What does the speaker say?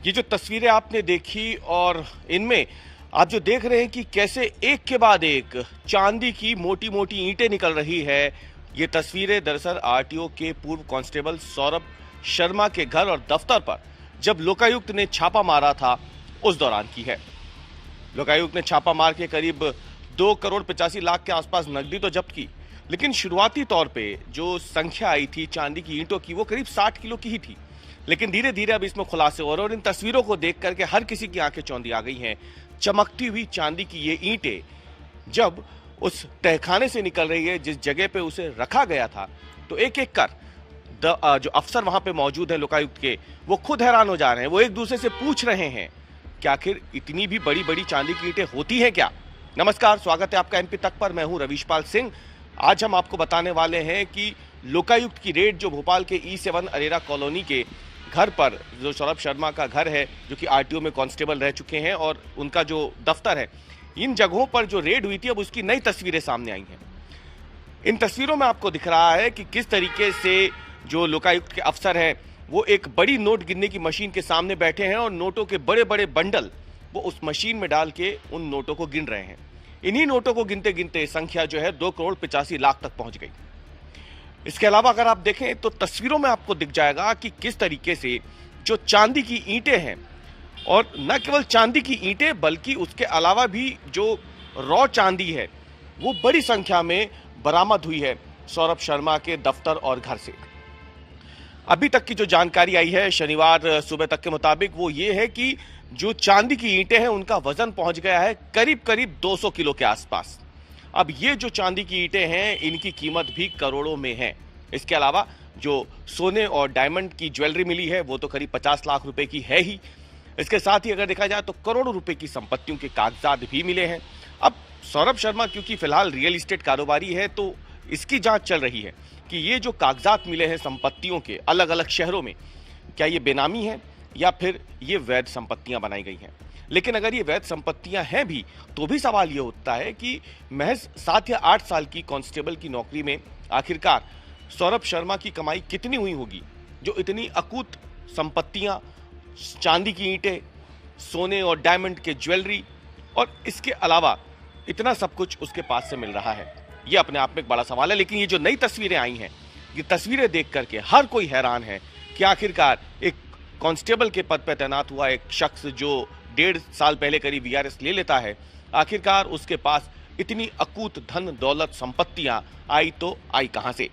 ये जो तस्वीरें आपने देखी और इनमें आप जो देख रहे हैं कि कैसे एक के बाद एक चांदी की मोटी मोटी ईंटें निकल रही है। ये तस्वीरें दरअसल आरटीओ के पूर्व कांस्टेबल सौरभ शर्मा के घर और दफ्तर पर जब लोकायुक्त ने छापा मारा था उस दौरान की है। लोकायुक्त ने छापा मार के करीब 2,85,00,000 के आसपास नकदी तो जब्त की, लेकिन शुरुआती तौर पे जो संख्या आई थी चांदी की ईंटों की वो करीब 60 किलो की ही थी। लेकिन धीरे धीरे अब इसमें खुलासे हो रहे और इन तस्वीरों को देख करके हर किसी की आंखें चौंधी आ गई हैं। चमकती हुई चांदी की ये ईंटें जब उस तहखाने से निकल रही है जिस जगह पे उसे रखा गया था, तो एक एक कर जो अफसर वहां पे मौजूद है लोकायुक्त के, वो खुद हैरान हो जा रहे हैं। वो एक दूसरे से पूछ रहे हैं कि आखिर इतनी भी बड़ी बड़ी चांदी की ईंटें होती हैं क्या। नमस्कार, स्वागत है आपका एमपी तक पर। मैं हूं रविशपाल सिंह। आज हम आपको बताने वाले हैं कि लोकायुक्त की रेड जो भोपाल के E7 अरेरा कॉलोनी के घर पर, जो सौरभ शर्मा का घर है जो कि आरटीओ में कांस्टेबल रह चुके हैं, और उनका जो दफ्तर है, इन जगहों पर जो रेड हुई थी अब उसकी नई तस्वीरें सामने आई हैं। इन तस्वीरों में आपको दिख रहा है कि किस तरीके से जो लोकायुक्त के अफसर हैं वो एक बड़ी नोट गिनने की मशीन के सामने बैठे हैं और नोटों के बड़े बड़े बंडल वो उस मशीन में डाल के उन नोटों को गिन रहे हैं। इन्हीं नोटों को गिनते गिनते संख्या जो है 2,85,00,000 तक पहुंच गई। इसके अलावा अगर आप देखें तो तस्वीरों में आपको दिख जाएगा कि किस तरीके से जो चांदी की ईंटें हैं, और न केवल चांदी की ईंटें बल्कि उसके अलावा भी जो रॉ चांदी है वो बड़ी संख्या में बरामद हुई है सौरभ शर्मा के दफ्तर और घर से। अभी तक की जो जानकारी आई है शनिवार सुबह तक के मुताबिक वो ये है कि जो चांदी की ईंटें हैं उनका वजन पहुंच गया है करीब करीब 200 किलो के आसपास। अब ये जो चांदी की ईंटें हैं इनकी कीमत भी करोड़ों में है। इसके अलावा जो सोने और डायमंड की ज्वेलरी मिली है वो तो करीब 50 लाख रुपए की है ही। इसके साथ ही अगर देखा जाए तो करोड़ों रुपए की संपत्तियों के कागजात भी मिले हैं। अब सौरभ शर्मा क्योंकि फिलहाल रियल एस्टेट कारोबारी है तो इसकी जांच चल रही है कि ये जो कागजात मिले हैं संपत्तियों के अलग अलग शहरों में, क्या ये बेनामी है या फिर ये वैध संपत्तियां बनाई गई हैं। लेकिन अगर ये वैध संपत्तियां हैं भी तो भी सवाल ये उठता है कि महज 7 या 8 साल की कांस्टेबल की नौकरी में आखिरकार सौरभ शर्मा की कमाई कितनी हुई होगी जो इतनी अकूत संपत्तियां, चांदी की ईंटें, सोने और डायमंड के ज्वेलरी और इसके अलावा इतना सब कुछ उसके पास से मिल रहा है। ये अपने आप में एक बड़ा सवाल है। लेकिन ये जो नई तस्वीरें आई हैं, ये तस्वीरें देख करके हर कोई हैरान है कि आखिरकार एक कांस्टेबल के पद पर तैनात हुआ एक शख्स जो 1.5 साल पहले करीब VRS ले लेता है, आखिरकार उसके पास इतनी अकूत धन दौलत संपत्तियां आई तो आई कहां से।